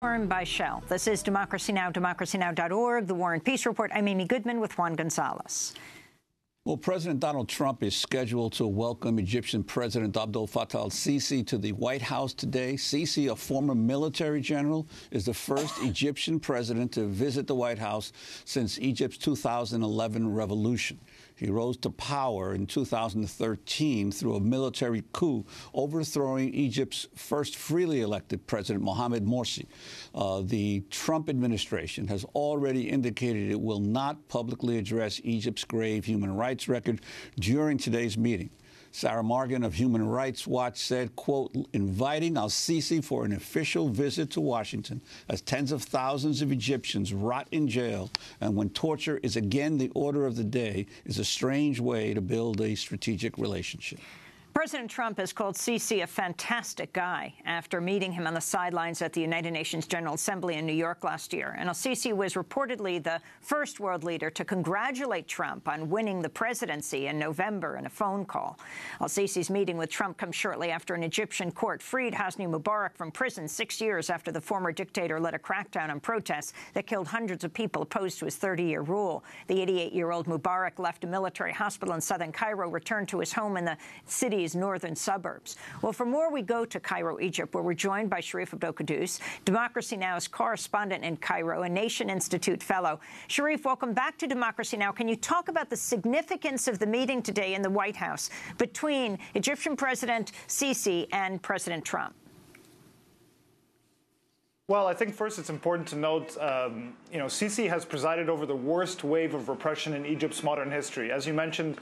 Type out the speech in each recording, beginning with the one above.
Informed by Shell. This is Democracy Now!, democracynow.org, The War and Peace Report. I'm Amy Goodman with Juan Gonzalez. Well, President Donald Trump is scheduled to welcome Egyptian President Abdel Fattah el-Sisi to the White House today. Sisi, a former military general, is the first Egyptian president to visit the White House since Egypt's 2011 revolution. He rose to power in 2013 through a military coup, overthrowing Egypt's first freely elected president, Mohamed Morsi. The Trump administration has already indicated it will not publicly address Egypt's grave human rights record during today's meeting. Sarah Morgan of Human Rights Watch said, quote, inviting al-Sisi for an official visit to Washington as tens of thousands of Egyptians rot in jail and when torture is again the order of the day is a strange way to build a strategic relationship. President Trump has called Sisi a fantastic guy after meeting him on the sidelines at the United Nations General Assembly in New York last year. And el-Sisi was reportedly the first world leader to congratulate Trump on winning the presidency in November in a phone call. El-Sisi's meeting with Trump comes shortly after an Egyptian court freed Hosni Mubarak from prison 6 years after the former dictator led a crackdown on protests that killed hundreds of people opposed to his 30-year rule. The 88-year-old Mubarak left a military hospital in southern Cairo, returned to his home in the city's northern suburbs. Well, for more, we go to Cairo, Egypt, where we're joined by Sharif Abdel-Quddus, Democracy Now!'s correspondent in Cairo, a Nation Institute fellow. Sharif, welcome back to Democracy Now! Can you talk about the significance of the meeting today in the White House between Egyptian President Sisi and President Trump? Well, I think first it's important to note, Sisi has presided over the worst wave of repression in Egypt's modern history. As you mentioned,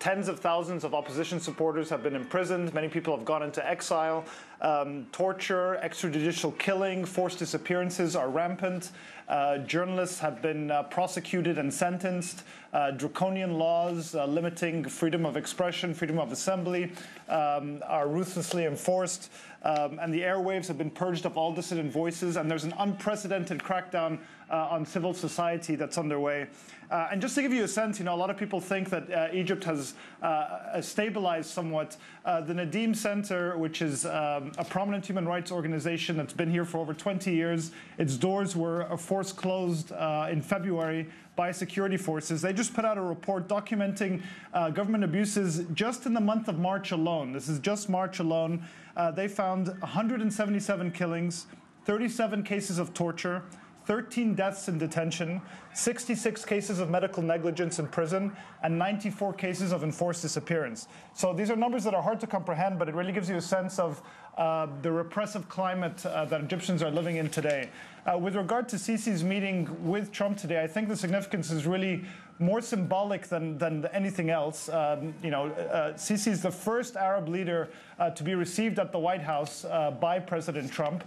tens of thousands of opposition supporters have been imprisoned. Many people have gone into exile. Torture, extrajudicial killing, forced disappearances are rampant. Journalists have been prosecuted and sentenced. Draconian laws limiting freedom of expression, freedom of assembly are ruthlessly enforced. And the airwaves have been purged of all dissident voices. And there's an unprecedented crackdown on civil society that's underway. And just to give you a sense, a lot of people think that Egypt has stabilized somewhat. The Nadim Center, which is a prominent human rights organization that's been here for over 20 years, its doors were forced closed in February by security forces. They just put out a report documenting government abuses just in the month of March alone. This is just March alone. They found 177 killings, 37 cases of torture, 13 deaths in detention, 66 cases of medical negligence in prison, and 94 cases of enforced disappearance. So these are numbers that are hard to comprehend, but it really gives you a sense of the repressive climate that Egyptians are living in today. With regard to Sisi's meeting with Trump today, I think the significance is really more symbolic than anything else. Sisi is the first Arab leader to be received at the White House by President Trump.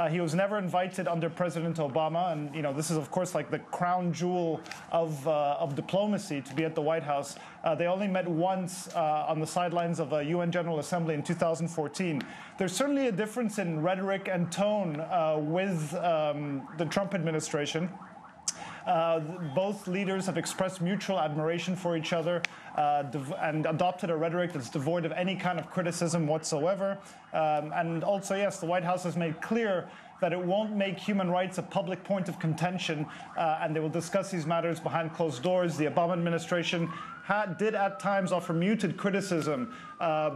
He was never invited under President Obama, and this is of course like the crown jewel of diplomacy to be at the White House. They only met once on the sidelines of a UN General Assembly in 2014. There's certainly a difference in rhetoric and tone with the Trump administration. Both leaders have expressed mutual admiration for each other and adopted a rhetoric that's devoid of any kind of criticism whatsoever. And also, yes, the White House has made clear that it won't make human rights a public point of contention, and they will discuss these matters behind closed doors. The Obama administration did at times offer muted criticism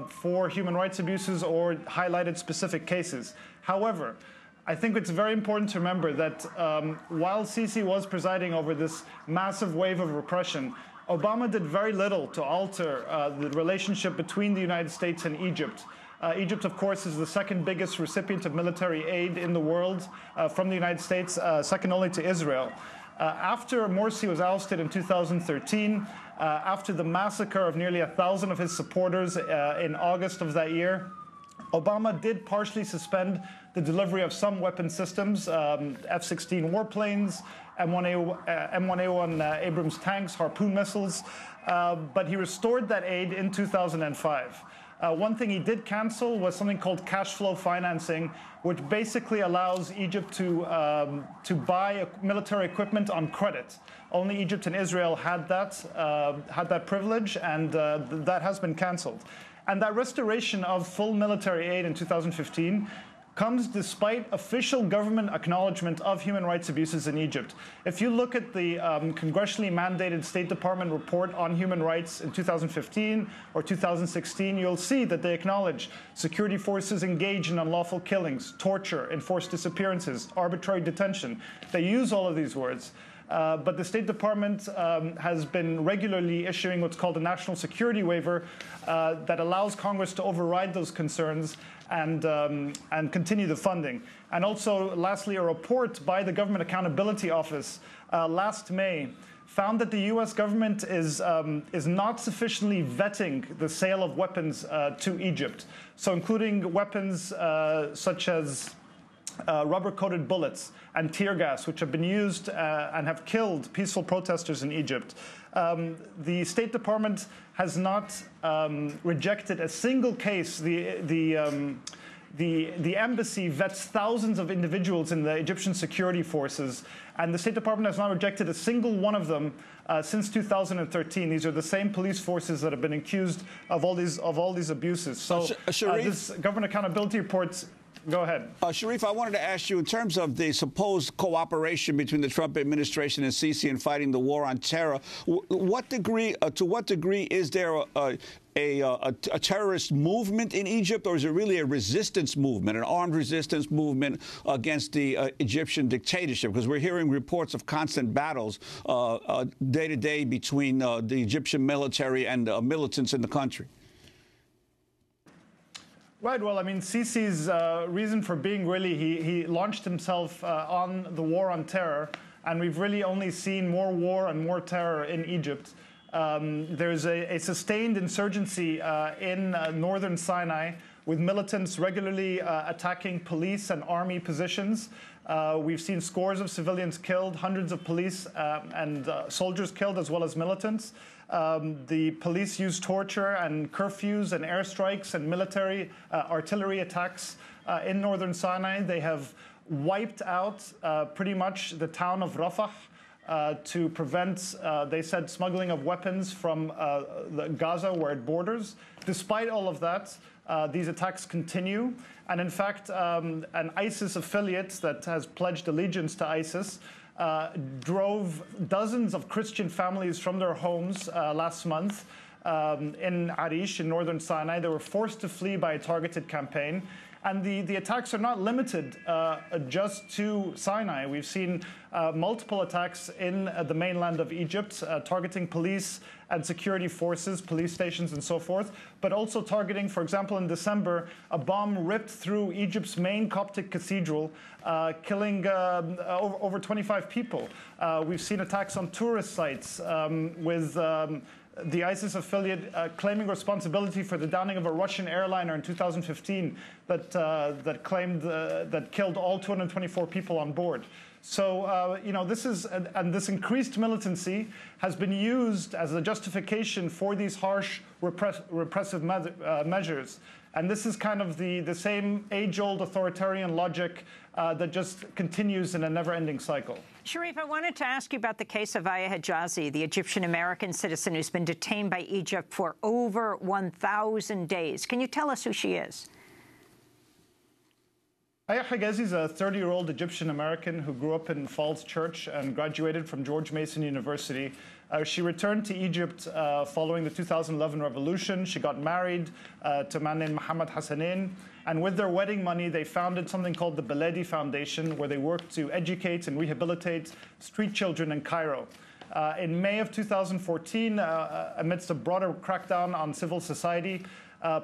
for human rights abuses or highlighted specific cases. However, I think it's very important to remember that while Sisi was presiding over this massive wave of repression, Obama did very little to alter the relationship between the United States and Egypt. Egypt, of course, is the second biggest recipient of military aid in the world from the United States, second only to Israel. After Morsi was ousted in 2013, after the massacre of nearly 1,000 of his supporters in August of that year, Obama did partially suspend the delivery of some weapon systems, F-16 warplanes, M1A1 Abrams tanks, Harpoon missiles, but he restored that aid in 2005. One thing he did cancel was something called cash flow financing, which basically allows Egypt to buy military equipment on credit. Only Egypt and Israel had that privilege, and that has been canceled. And that restoration of full military aid in 2015 comes despite official government acknowledgement of human rights abuses in Egypt. If you look at the congressionally mandated State Department report on human rights in 2015 or 2016, you'll see that they acknowledge security forces engage in unlawful killings, torture, enforced disappearances, arbitrary detention. They use all of these words. But the State Department has been regularly issuing what's called a national security waiver that allows Congress to override those concerns and continue the funding. And also, lastly, a report by the Government Accountability Office last May found that the U.S. government is not sufficiently vetting the sale of weapons to Egypt, so including weapons such as rubber-coated bullets and tear gas, which have been used and have killed peaceful protesters in Egypt. The State Department has not rejected a single case. The embassy vets thousands of individuals in the Egyptian security forces, and the State Department has not rejected a single one of them since 2013. These are the same police forces that have been accused of all these abuses. So this government accountability report. Go ahead. Sharif, I wanted to ask you, in terms of the supposed cooperation between the Trump administration and Sisi in fighting the war on terror, to what degree is there a terrorist movement in Egypt, or is it really a resistance movement, an armed resistance movement against the Egyptian dictatorship? Because we're hearing reports of constant battles day to day between the Egyptian military and militants in the country. Right. Well, I mean, Sisi's reason for being really, he launched himself on the war on terror, and we've really only seen more war and more terror in Egypt. There's a sustained insurgency in northern Sinai, with militants regularly attacking police and army positions. We've seen scores of civilians killed, hundreds of police and soldiers killed, as well as militants. The police use torture and curfews and airstrikes and military artillery attacks in northern Sinai. They have wiped out pretty much the town of Rafah to prevent, they said, smuggling of weapons from Gaza, where it borders. Despite all of that, these attacks continue. And in fact, an ISIS affiliate that has pledged allegiance to ISIS drove dozens of Christian families from their homes last month in Arish, in northern Sinai. They were forced to flee by a targeted campaign. And the attacks are not limited just to Sinai. We've seen multiple attacks in the mainland of Egypt, targeting police and security forces, police stations and so forth, but also targeting, for example, in December, a bomb ripped through Egypt's main Coptic cathedral, killing over 25 people. We've seen attacks on tourist sites with the ISIS affiliate claiming responsibility for the downing of a Russian airliner in 2015 that killed all 224 people on board. So, you know, this increased militancy has been used as a justification for these harsh repressive measures. And this is kind of the same age-old authoritarian logic that just continues in a never-ending cycle. Sharif, I wanted to ask you about the case of Aya Hijazi, the Egyptian-American citizen who's been detained by Egypt for over 1,000 days. Can you tell us who she is? Aya Hijazi is a 30-year-old Egyptian-American who grew up in Falls Church and graduated from George Mason University. She returned to Egypt following the 2011 revolution. She got married to a man named Mohammed Hassanein. And with their wedding money, they founded something called the Beledi Foundation, where they worked to educate and rehabilitate street children in Cairo. In May of 2014, amidst a broader crackdown on civil society,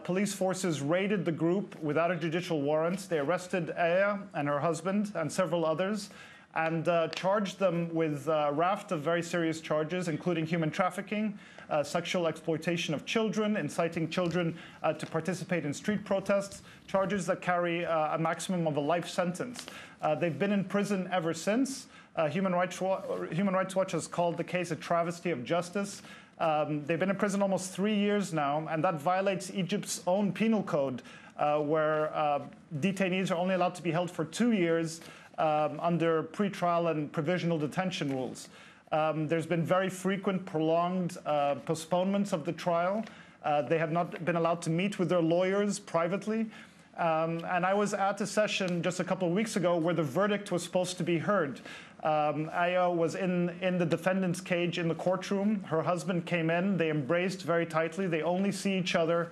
police forces raided the group without a judicial warrant. They arrested Aya and her husband and several others and charged them with a raft of very serious charges, including human trafficking, sexual exploitation of children, inciting children to participate in street protests, charges that carry a maximum of a life sentence. They've been in prison ever since. Human Rights Watch has called the case a travesty of justice. They've been in prison almost 3 years now, and that violates Egypt's own penal code, where detainees are only allowed to be held for 2 years under pretrial and provisional detention rules. There's been very frequent, prolonged postponements of the trial. They have not been allowed to meet with their lawyers privately. And I was at a session just a couple of weeks ago where the verdict was supposed to be heard. Aya was in the defendant's cage in the courtroom. Her husband came in. They embraced very tightly. They only see each other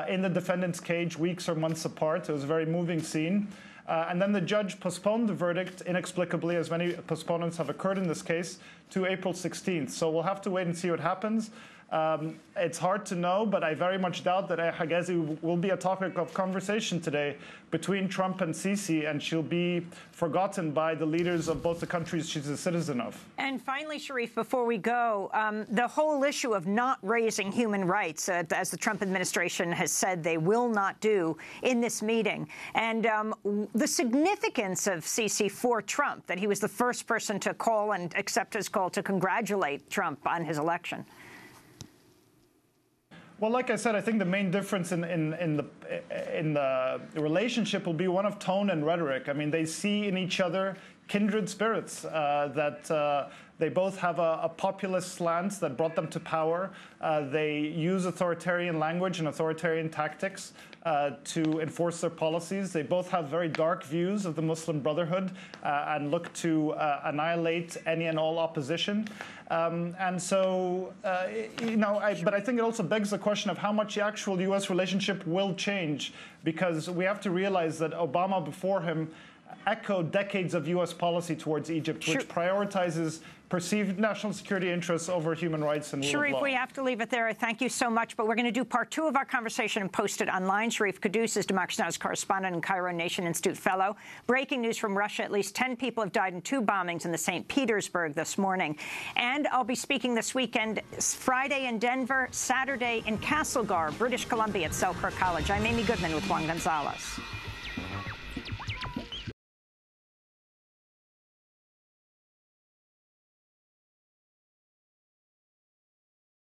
in the defendant's cage weeks or months apart. It was a very moving scene. And then the judge postponed the verdict inexplicably, as many postponements have occurred in this case, to April 16th. So we'll have to wait and see what happens. It's hard to know, but I very much doubt that Hagazi will be a topic of conversation today between Trump and Sisi, and she'll be forgotten by the leaders of both the countries she's a citizen of. And finally, Sharif, before we go, the whole issue of not raising human rights, as the Trump administration has said they will not do in this meeting, and the significance of Sisi for Trump, that he was the first person to call and accept his call to congratulate Trump on his election. Well, like I said, I think the main difference in the relationship will be one of tone and rhetoric. I mean, they see in each other kindred spirits, that they both have a populist slant that brought them to power. They use authoritarian language and authoritarian tactics to enforce their policies. They both have very dark views of the Muslim Brotherhood and look to annihilate any and all opposition. And so, but I think it also begs the question of how much the actual U.S. relationship will change, because we have to realize that Obama before him echoed decades of U.S. policy towards Egypt, which prioritizes perceived national security interests over human rights and rule of law. Sharif, we have to leave it there. Thank you so much. But we're going to do part 2 of our conversation and post it online. Sharif Quddus is Democracy Now's correspondent and Cairo Nation Institute fellow. Breaking news from Russia. At least 10 people have died in 2 bombings in the St. Petersburg this morning. And I'll be speaking this weekend, Friday in Denver, Saturday in Castlegar, British Columbia at Selkirk College. I'm Amy Goodman with Juan Gonzalez.